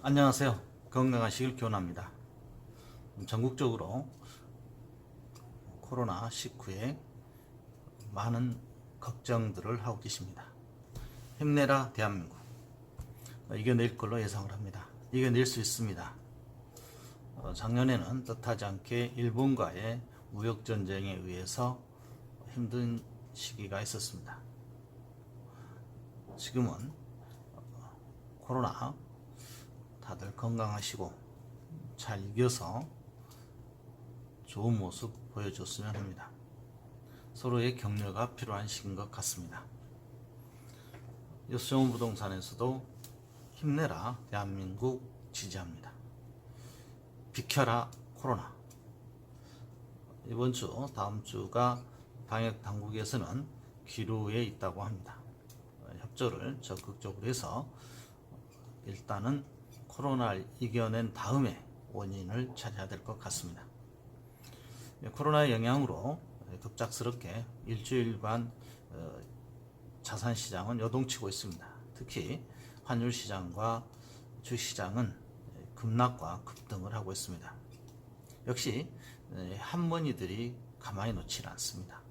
안녕하세요. 건강하시길 기원합니다. 전국적으로 코로나19에 많은 걱정들을 하고 계십니다. 힘내라 대한민국. 이겨낼 걸로 예상을 합니다. 이겨낼 수 있습니다. 작년에는 뜻하지 않게 일본과의 무역전쟁에 의해서 힘든 시기가 있었습니다. 지금은 코로나 다들 건강하시고 잘 이겨서 좋은 모습 보여줬으면 합니다. 서로의 격려가 필요한 시기인 것 같습니다. 여수정원 부동산에서도 힘내라 대한민국 지지합니다. 비켜라 코로나. 이번 주 다음 주가 방역 당국에서는 기로에 있다고 합니다. 협조를 적극적으로 해서 일단은 코로나를 이겨낸 다음에 원인을 찾아야 될 것 같습니다. 코로나의 영향으로 급작스럽게 일주일간 자산시장은 요동치고 있습니다. 특히 환율시장과 주식시장은 급락과 급등을 하고 있습니다. 역시 한머니들이 가만히 놓지 않습니다.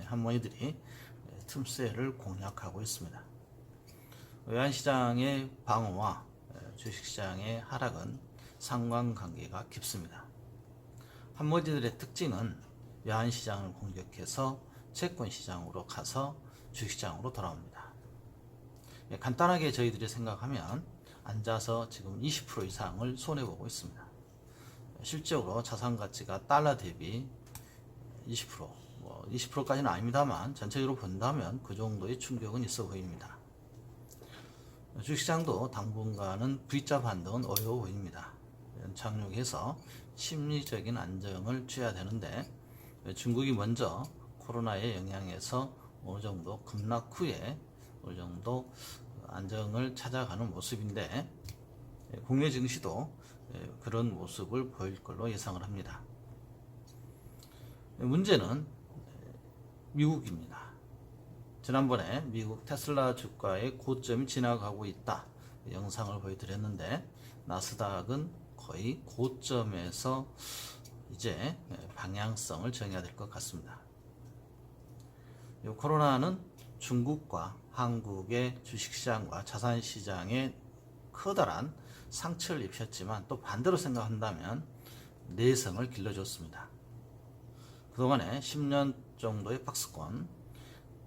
한머니들이 틈새를 공략하고 있습니다. 외환시장의 방어와 주식시장의 하락은 상관관계가 깊습니다. 한머니들의 특징은 외환시장을 공격해서 채권시장으로 가서 주식시장으로 돌아옵니다. 간단하게 저희들이 생각하면 앉아서 지금 20% 이상을 손해보고 있습니다. 실적으로 자산가치가 달러 대비 20%, 20%까지는 아닙니다만 전체적으로 본다면 그 정도의 충격은 있어 보입니다. 주식시장도 당분간은 V자 반등은 어려워 보입니다. 착륙해서 심리적인 안정을 취해야 되는데 중국이 먼저 코로나의 영향에서 어느 정도 급락 후에 어느 정도 안정을 찾아가는 모습인데 국내 증시도 그런 모습을 보일 걸로 예상을 합니다. 문제는 미국입니다. 지난번에 미국 테슬라 주가의 고점이 지나가고 있다 영상을 보여드렸는데 나스닥은 거의 고점에서 이제 방향성을 정해야 될 것 같습니다. 코로나는 중국과 한국의 주식시장과 자산시장에 커다란 상처를 입혔지만 또 반대로 생각한다면 내성을 길러줬습니다. 그동안에 10년 정도의 박스권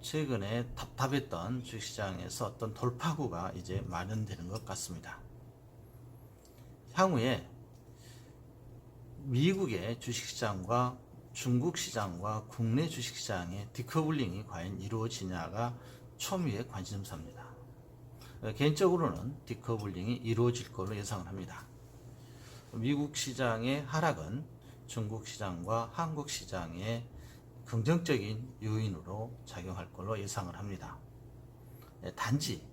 최근에 답답했던 주식시장에서 어떤 돌파구가 이제 마련되는 것 같습니다. 향후에 미국의 주식시장과 중국 시장과 국내 주식시장의 디커블링이 과연 이루어지냐가 초미의 관심사입니다. 개인적으로는 디커블링이 이루어질 걸로 예상을 합니다. 미국 시장의 하락은 중국 시장과 한국 시장의 긍정적인 요인으로 작용할 걸로 예상을 합니다. 단지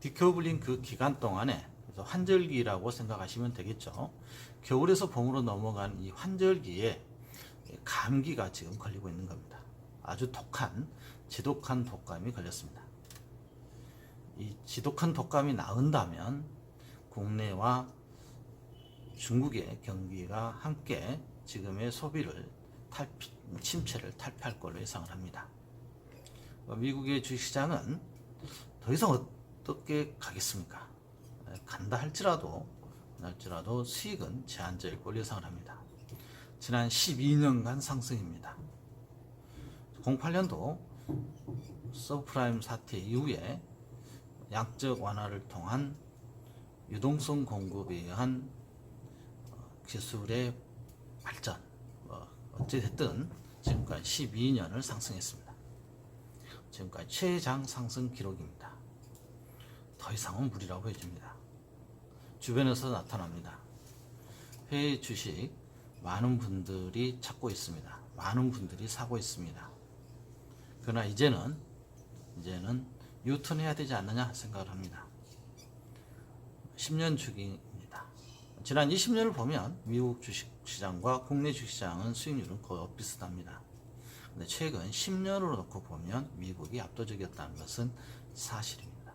디커블링 그 기간 동안에 그래서 환절기라고 생각하시면 되겠죠. 겨울에서 봄으로 넘어간 이 환절기에 감기가 지금 걸리고 있는 겁니다. 아주 지독한 독감이 걸렸습니다. 이 지독한 독감이 나은다면 국내와 중국의 경기가 함께 지금의 소비를 침체를 탈피할 걸로 예상을 합니다. 미국의 주식시장은 더 이상 어떻게 가겠습니까? 간다 할지라도 수익은 제한적일 걸로 예상을 합니다. 지난 12년간 상승입니다. 08년도 서브프라임 사태 이후에 양적 완화를 통한 유동성 공급에 의한 기술의 발전, 어찌됐든 지금까지 12년을 상승했습니다. 지금까지 최장 상승 기록입니다. 더 이상은 무리라고 해줍니다. 주변에서 나타납니다. 해외 주식 많은 분들이 찾고 있습니다. 많은 분들이 사고 있습니다. 그러나 이제는 유턴해야 되지 않느냐 생각을 합니다. 10년 주기입니다. 지난 20년을 보면 미국 주식시장과 국내 주식시장은 수익률은 거의 비슷합니다. 근데 최근 10년으로 놓고 보면 미국이 압도적이었다는 것은 사실입니다.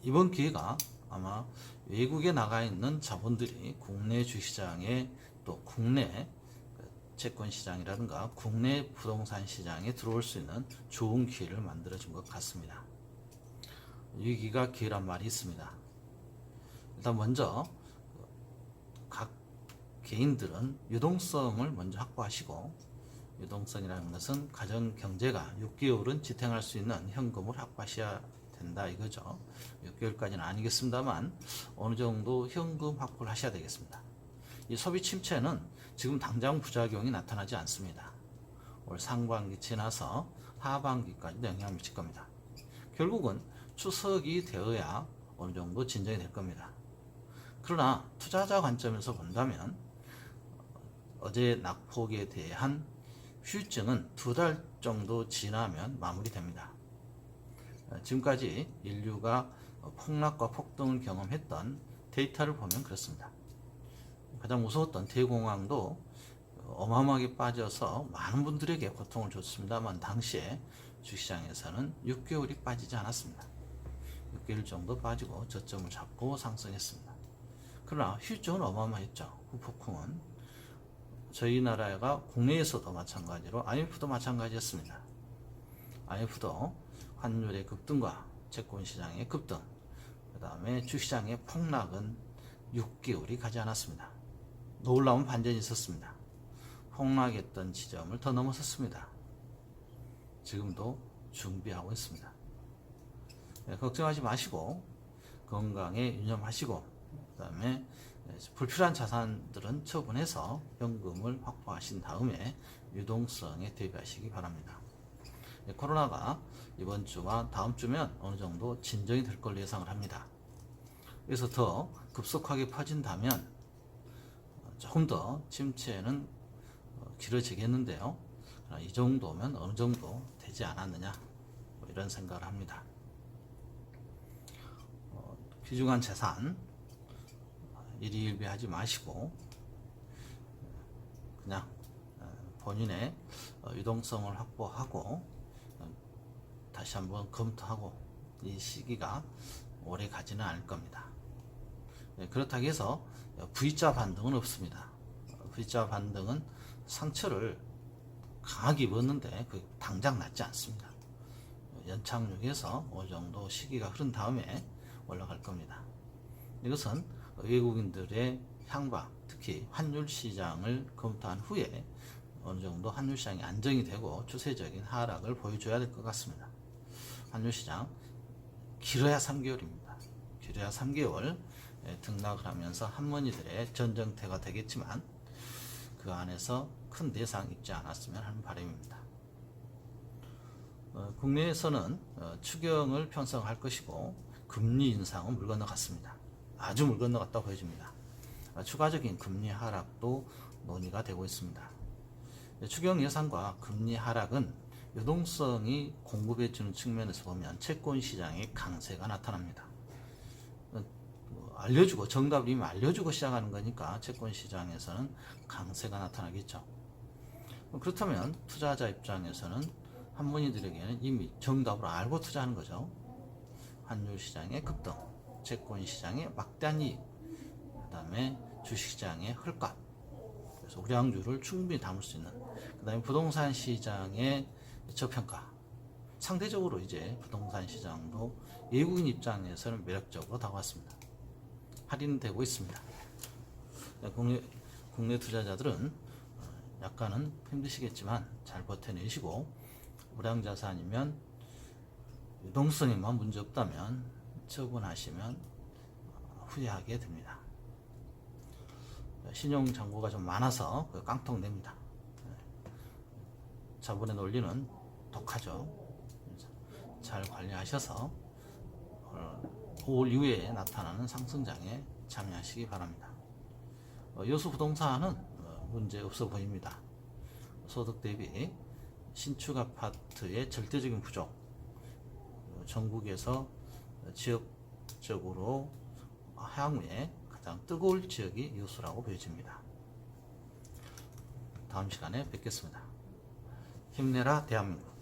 이번 기회가 아마 외국에 나가 있는 자본들이 국내 주시장에 또 국내 채권 시장이라든가 국내 부동산 시장에 들어올 수 있는 좋은 기회를 만들어준 것 같습니다. 위기가 기회란 말이 있습니다. 일단 먼저 각 개인들은 유동성을 먼저 확보하시고, 유동성이라는 것은 가정 경제가 6개월은 지탱할 수 있는 현금을 확보하셔야 된다 이거죠. 6개월까지는 아니겠습니다만 어느 정도 현금 확보를 하셔야 되겠습니다. 이 소비 침체는 지금 당장 부작용이 나타나지 않습니다. 올 상반기 지나서 하반기까지도 영향을 미칠 겁니다. 결국은 추석이 되어야 어느 정도 진정이 될 겁니다. 그러나 투자자 관점에서 본다면 어제 낙폭에 대한 후유증은 2달 정도 지나면 마무리됩니다. 지금까지 인류가 폭락과 폭등을 경험했던 데이터를 보면 그렇습니다. 가장 무서웠던 대공황도 어마어마하게 빠져서 많은 분들에게 고통을 줬습니다만 당시에 주시장에서는 6개월이 빠지지 않았습니다. 6개월 정도 빠지고 저점을 잡고 상승했습니다. 그러나 휴증은 어마어마했죠. 후폭풍은 저희 나라가 국내에서도 마찬가지로 IMF도 마찬가지였습니다. IMF도 환율의 급등과 채권시장의 급등, 그 다음에 주시장의 폭락은 6개월이 가지 않았습니다. 놀라운 반전이 있었습니다. 폭락했던 지점을 더 넘어섰습니다. 지금도 준비하고 있습니다. 걱정하지 마시고 건강에 유념하시고, 그 다음에 불필요한 자산들은 처분해서 현금을 확보하신 다음에 유동성에 대비하시기 바랍니다. 코로나가 이번 주와 다음 주면 어느 정도 진정이 될 걸로 예상을 합니다. 그래서 더 급속하게 퍼진다면 조금 더 침체는 길어지겠는데요. 이 정도면 어느 정도 되지 않았느냐, 이런 생각을 합니다. 귀중한 재산 일희일비하지 마시고 그냥 본인의 유동성을 확보하고 다시 한번 검토하고, 이 시기가 오래 가지는 않을 겁니다. 그렇다고 해서 V자 반등은 없습니다. V자 반등은 상처를 강하게 입었는데 당장 낫지 않습니다. 연착륙에서 어느 정도 시기가 흐른 다음에 올라갈 겁니다. 이것은 외국인들의 향방, 특히 환율 시장을 검토한 후에 어느 정도 환율 시장이 안정이 되고 추세적인 하락을 보여줘야 될 것 같습니다. 환율 시장 길어야 3개월입니다. 길어야 3개월 등락을 하면서 한머니들의 전정태가 되겠지만 그 안에서 큰 대상 입지 않았으면 하는 바람입니다. 국내에서는 추경을 편성할 것이고 금리 인상은 물 건너갔습니다. 아주 물 건너갔다고 보여집니다. 추가적인 금리 하락도 논의가 되고 있습니다. 추경 예산과 금리 하락은 유동성이 공급해주는 측면에서 보면 채권 시장의 강세가 나타납니다. 알려주고, 정답을 이미 알려주고 시작하는 거니까 채권 시장에서는 강세가 나타나겠죠. 그렇다면 투자자 입장에서는 한문이들에게는 이미 정답을 알고 투자하는 거죠. 환율 시장의 급등, 채권 시장의 막대한 이익, 그 다음에 주식시장의 헐값, 그래서 우량주를 충분히 담을 수 있는, 그 다음에 부동산 시장의 저평가. 상대적으로 이제 부동산 시장도 외국인 입장에서는 매력적으로 다가왔습니다. 할인되고 있습니다. 국내 투자자들은 약간은 힘드시겠지만 잘 버텨내시고, 우량자산이면 유동성에만 문제 없다면 처분하시면 후회하게 됩니다. 신용 잔고가 좀 많아서 깡통냅니다. 자본의 논리는 독하죠. 잘 관리하셔서 5월 이후에 나타나는 상승장에 참여하시기 바랍니다. 여수 부동산은 문제 없어 보입니다. 소득 대비 신축 아파트의 절대적인 부족, 전국에서 지역적으로 향후에 가장 뜨거울 지역이 여수라고 보여집니다. 다음 시간에 뵙겠습니다. 힘내라 대한민국.